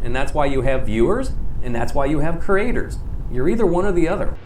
And that's why you have viewers, and that's why you have creators. You're either one or the other.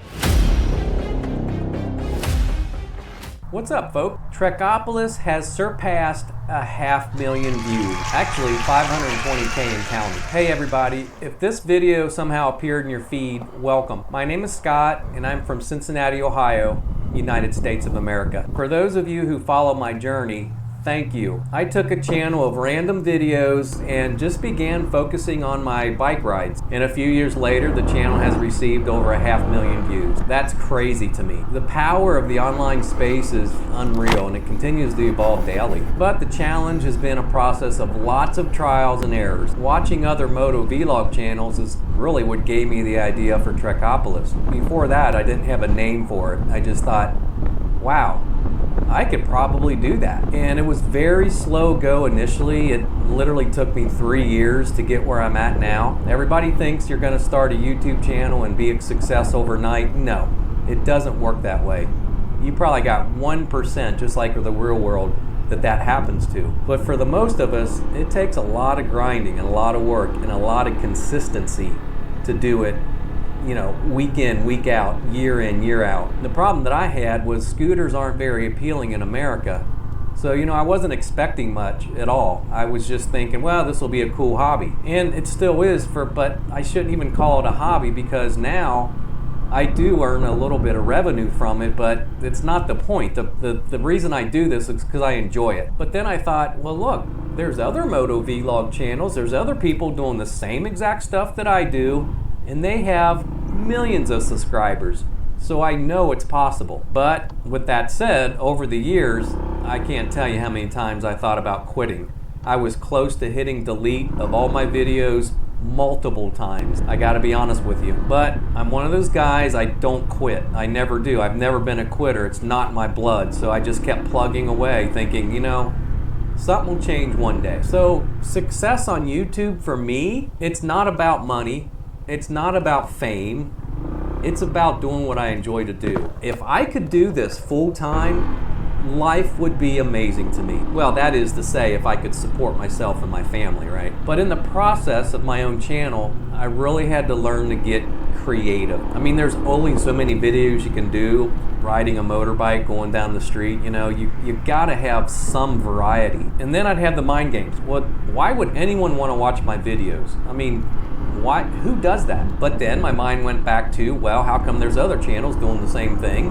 What's up, folks? Trekopolis has surpassed 500,000 views. Actually, 520K and counting. Hey everybody, if this video somehow appeared in your feed, welcome. My name is Scott, and I'm from Cincinnati, Ohio, United States of America. For those of you who follow my journey, thank you. I took a channel of random videos and just began focusing on my bike rides. And a few years later, the channel has received over 500,000 views. That's crazy to me. The power of the online space is unreal, and it continues to evolve daily. But the challenge has been a process of lots of trials and errors. Watching other motovlog channels is really what gave me the idea for Trekopolis. Before that, I didn't have a name for it. I just thought, wow, I could probably do that. And it was very slow go initially. It literally took me 3 years to get where I'm at now. Everybody thinks you're gonna start a YouTube channel and be a success overnight. No, it doesn't work that way. You probably got 1%, just like the real world, that happens to. But for the most of us, it takes a lot of grinding and a lot of work and a lot of consistency to do it, you know, week in, week out, year in, year out. The problem that I had was scooters aren't very appealing in America. So, you know, I wasn't expecting much at all. I was just thinking, well, this will be a cool hobby. And it still is, but I shouldn't even call it a hobby, because now I do earn a little bit of revenue from it, but it's not the point. The reason I do this is because I enjoy it. But then I thought, well, look, there's other motovlog channels. There's other people doing the same exact stuff that I do, and they have millions of subscribers. So I know it's possible. But with that said, over the years, I can't tell you how many times I thought about quitting. I was close to hitting delete of all my videos multiple times. I gotta be honest with you. But I'm one of those guys, I don't quit. I never do. I've never been a quitter. It's not my blood. So I just kept plugging away thinking, you know, something will change one day. So success on YouTube for me, it's not about money. It's not about fame. It's about doing what I enjoy to do. If I could do this full time, life would be amazing to me. Well, that is to say, if I could support myself and my family, right? But in the process of my own channel, I really had to learn to get creative. I mean, there's only so many videos you can do riding a motorbike, going down the street. You know, you gotta have some variety. And then I'd have the mind games. Well, why would anyone want to watch my videos? I mean, why? Who does that? But then my mind went back to, well, how come there's other channels doing the same thing,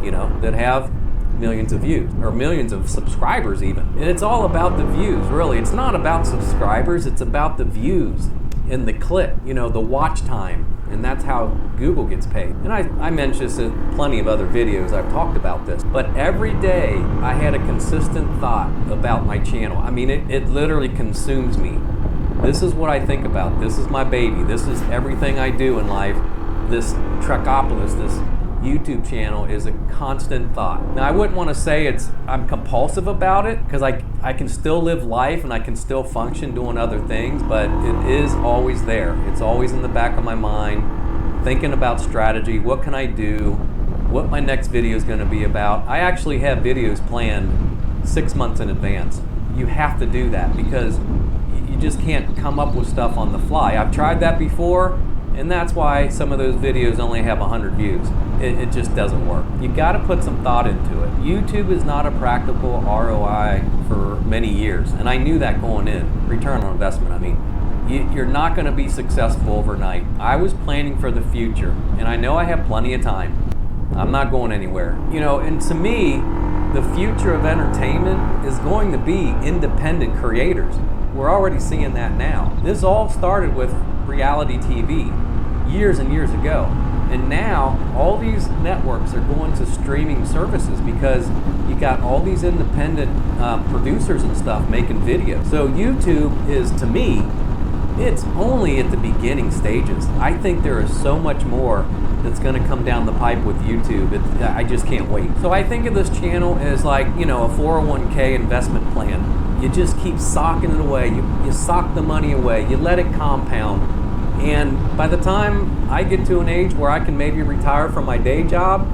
you know, that have millions of views, or millions of subscribers even. And it's all about the views, really. It's not about subscribers, it's about the views and the click, you know, the watch time. And that's how Google gets paid. And I mentioned this in plenty of other videos. I've talked about this. But every day I had a consistent thought about my channel. I mean, it literally consumes me. This is what I think about. This is my baby. This is everything I do in life. This Trekopolis, this YouTube channel, is a constant thought. Now, I wouldn't want to say I'm compulsive about it, because I can still live life and I can still function doing other things, but it is always there. It's always in the back of my mind, thinking about strategy. What can I do? What my next video is going to be about. I actually have videos planned 6 months in advance. You have to do that, because you just can't come up with stuff on the fly. I've tried that before, and that's why some of those videos only have 100 views. It just doesn't work. You gotta put some thought into it. YouTube is not a practical ROI for many years, and I knew that going in. Return on investment, I mean. You're not gonna be successful overnight. I was planning for the future, and I know I have plenty of time. I'm not going anywhere. You know, and to me, the future of entertainment is going to be independent creators. We're already seeing that now. This all started with reality TV years and years ago. And now all these networks are going to streaming services, because you got all these independent producers and stuff making videos. So YouTube is, to me, it's only at the beginning stages. I think there is so much more that's going to come down the pipe with YouTube. I just can't wait. So I think of this channel as like, you know, a 401k investment plan. You just keep socking it away. You sock the money away. You let it compound. And by the time I get to an age where I can maybe retire from my day job,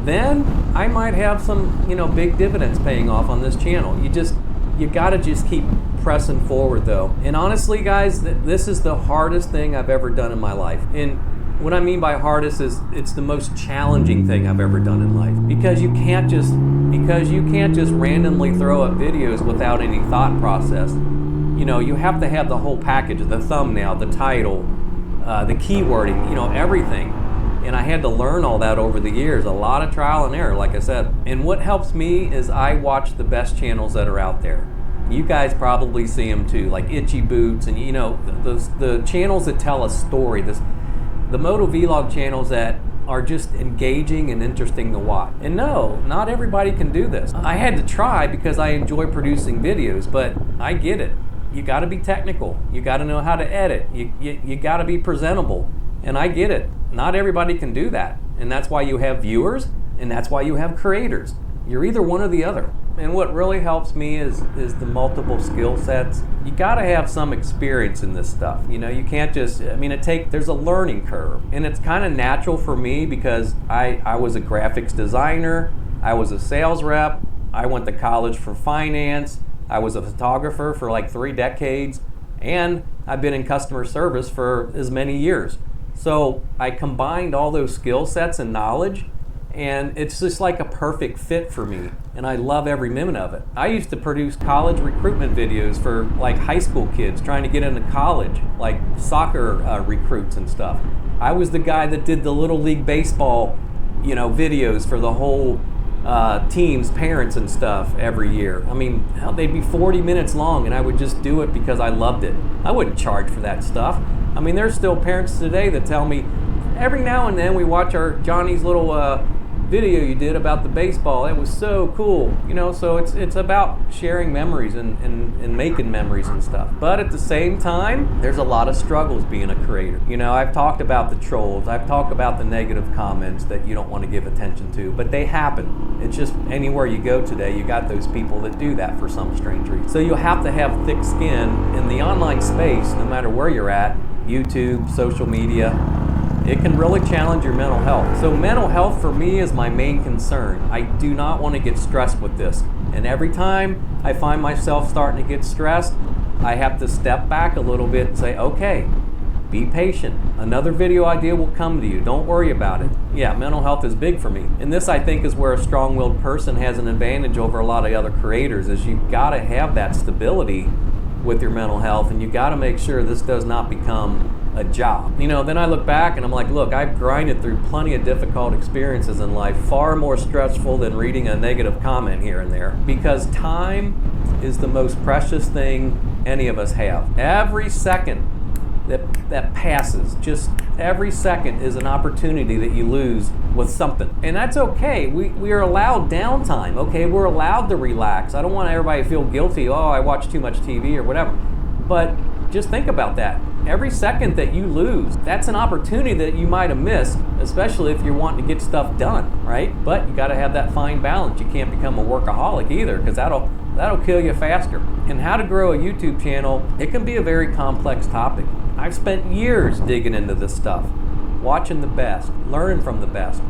then I might have some, you know, big dividends paying off on this channel. You gotta just keep pressing forward though. And honestly guys, this is the hardest thing I've ever done in my life. And what I mean by hardest is it's the most challenging thing I've ever done in life, because you can't just randomly throw up videos without any thought process. You know, you have to have the whole package, the thumbnail, the title, the keywording, you know, everything. And I had to learn all that over the years, a lot of trial and error, like I said. And what helps me is I watch the best channels that are out there. You guys probably see them too, like Itchy Boots, and you know, the channels that tell a story, the MotoVlog channels that are just engaging and interesting to watch. And no, not everybody can do this. I had to try because I enjoy producing videos, but I get it. You gotta be technical. You gotta know how to edit. You gotta be presentable. And I get it. Not everybody can do that. And that's why you have viewers, and that's why you have creators. You're either one or the other. And what really helps me is the multiple skill sets. You gotta have some experience in this stuff. You know, you can't just, I mean, there's a learning curve. And it's kind of natural for me because I was a graphics designer, I was a sales rep, I went to college for finance, I was a photographer for like 3 decades, and I've been in customer service for as many years. So I combined all those skill sets and knowledge, and it's just like a perfect fit for me, and I love every minute of it. I used to produce college recruitment videos for like high school kids trying to get into college, like soccer recruits and stuff. I was the guy that did the Little League Baseball, you know, videos for the whole team's parents and stuff every year. I mean, hell, they'd be 40 minutes long, and I would just do it because I loved it. I wouldn't charge for that stuff. I mean, there's still parents today that tell me, every now and then we watch our Johnny's little video you did about the baseball. It was so cool, you know. So it's about sharing memories and making memories and stuff. But at the same time, there's a lot of struggles being a creator. You know, I've talked about the trolls. I've talked about the negative comments that you don't want to give attention to, but they happen. It's just anywhere you go today, you got those people that do that for some strange reason. So you have to have thick skin in the online space, no matter where you're at, YouTube, social media. It can really challenge your mental health. So mental health for me is my main concern. I do not want to get stressed with this. And every time I find myself starting to get stressed, I have to step back a little bit and say, okay, be patient. Another video idea will come to you. Don't worry about it. Yeah, mental health is big for me. And this, I think, is where a strong-willed person has an advantage over a lot of other creators, is you've got to have that stability with your mental health, and you got to make sure this does not become a job. You know, then I look back and I'm like, look, I've grinded through plenty of difficult experiences in life, far more stressful than reading a negative comment here and there, because time is the most precious thing any of us have. Every second that passes, just every second is an opportunity that you lose with something. And that's okay. We are allowed downtime, okay? We're allowed to relax. I don't want everybody to feel guilty, oh, I watch too much TV or whatever. But just think about that. Every second that you lose, that's an opportunity that you might have missed, especially if you're wanting to get stuff done, right? But you gotta have that fine balance. You can't become a workaholic either, because that'll kill you faster. And how to grow a YouTube channel, it can be a very complex topic. I've spent years digging into this stuff, watching the best, learning from the best.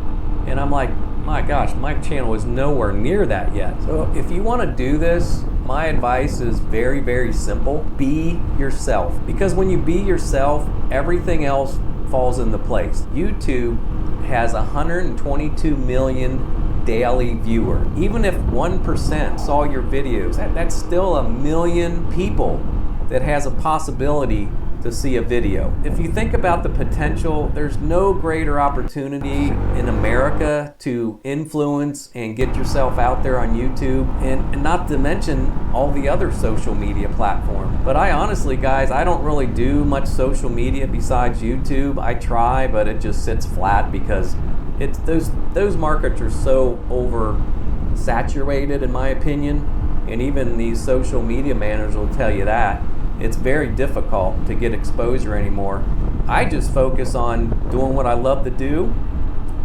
And I'm like, my gosh, my channel is nowhere near that yet. So if you want to do this, my advice is very, very simple. Be yourself. Because when you be yourself, everything else falls into place. YouTube has 122 million daily viewers. Even if 1% saw your videos, that's still 1 million people that has a possibility to see a video. If you think about the potential, there's no greater opportunity in America to influence and get yourself out there on YouTube, and not to mention all the other social media platforms. But I honestly, guys, I don't really do much social media besides YouTube. I try, but it just sits flat because it's those markets are so oversaturated, in my opinion, and even these social media managers will tell you that. It's very difficult to get exposure anymore. I just focus on doing what I love to do,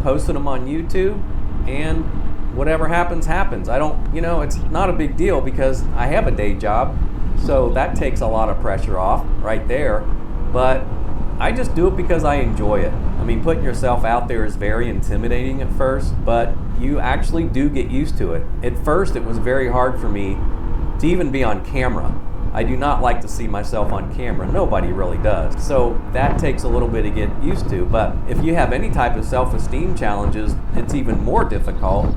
posting them on YouTube, and whatever happens, happens. I don't, you know, it's not a big deal because I have a day job, so that takes a lot of pressure off right there. But I just do it because I enjoy it. I mean, putting yourself out there is very intimidating at first, but you actually do get used to it. At first, it was very hard for me to even be on camera. I do not like to see myself on camera. Nobody really does. So that takes a little bit to get used to. But if you have any type of self-esteem challenges, it's even more difficult.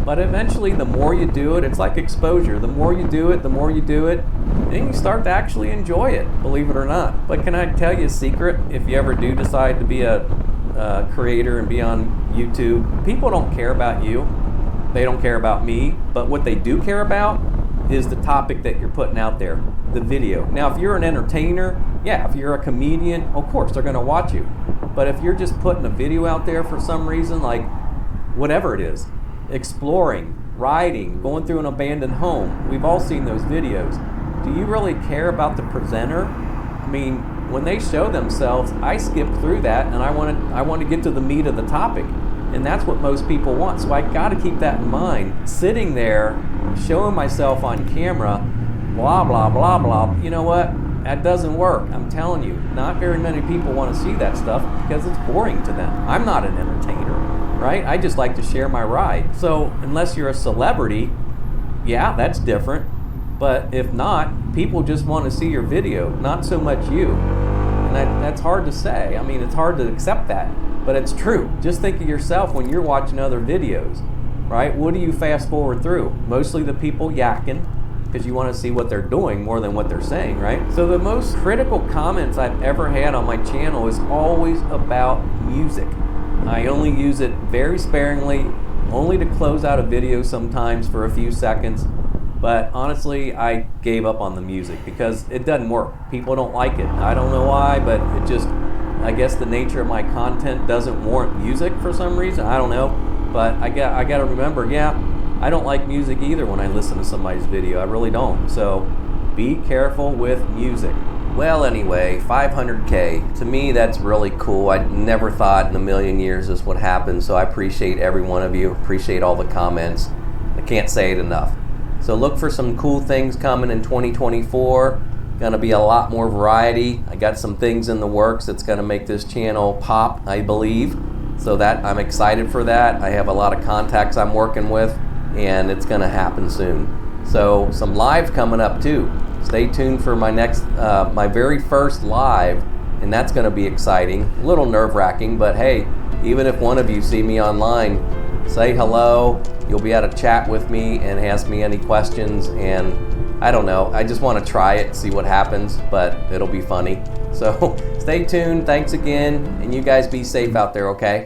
But eventually, the more you do it, it's like exposure. The more you do it, then you start to actually enjoy it, believe it or not. But can I tell you a secret? If you ever do decide to be a creator and be on YouTube, people don't care about you. They don't care about me. But what they do care about is the topic that you're putting out there, the video. Now, if you're an entertainer, yeah, if you're a comedian, of course they're gonna watch you. But if you're just putting a video out there for some reason, like whatever it is, exploring, riding, going through an abandoned home, we've all seen those videos. Do you really care about the presenter? I mean, when they show themselves, I skip through that and I want to get to the meat of the topic. And that's what most people want. So I got to keep that in mind. Sitting there, showing myself on camera, blah, blah, blah, blah. You know what? That doesn't work. I'm telling you, not very many people want to see that stuff because it's boring to them. I'm not an entertainer, right? I just like to share my ride. So unless you're a celebrity, yeah, that's different. But if not, people just want to see your video, not so much you. And that's hard to say. I mean, it's hard to accept that. But it's true. Just think of yourself when you're watching other videos, right? What do you fast forward through? Mostly the people yakking, because you want to see what they're doing more than what they're saying, right? So the most critical comments I've ever had on my channel is always about music. I only use it very sparingly, only to close out a video sometimes for a few seconds. But honestly, I gave up on the music because it doesn't work. People don't like it. I don't know why, but it just, I guess the nature of my content doesn't warrant music for some reason. I don't know. But I got to remember, yeah, I don't like music either when I listen to somebody's video. I really don't. So be careful with music. Well, anyway, 500K. To me, that's really cool. I never thought in a million years this would happen. So I appreciate every one of you. Appreciate all the comments. I can't say it enough. So look for some cool things coming in 2024. Gonna be a lot more variety. I got some things in the works that's gonna make this channel pop, I believe. So that I'm excited for that. I have a lot of contacts I'm working with and it's gonna happen soon. So some live coming up too. Stay tuned for my next, my very first live, and that's gonna be exciting. A little nerve-wracking, but hey, even if one of you see me online, say hello. You'll be able to chat with me and ask me any questions, and I don't know, I just want to try it, see what happens, but it'll be funny. So stay tuned, thanks again, and you guys be safe out there, okay?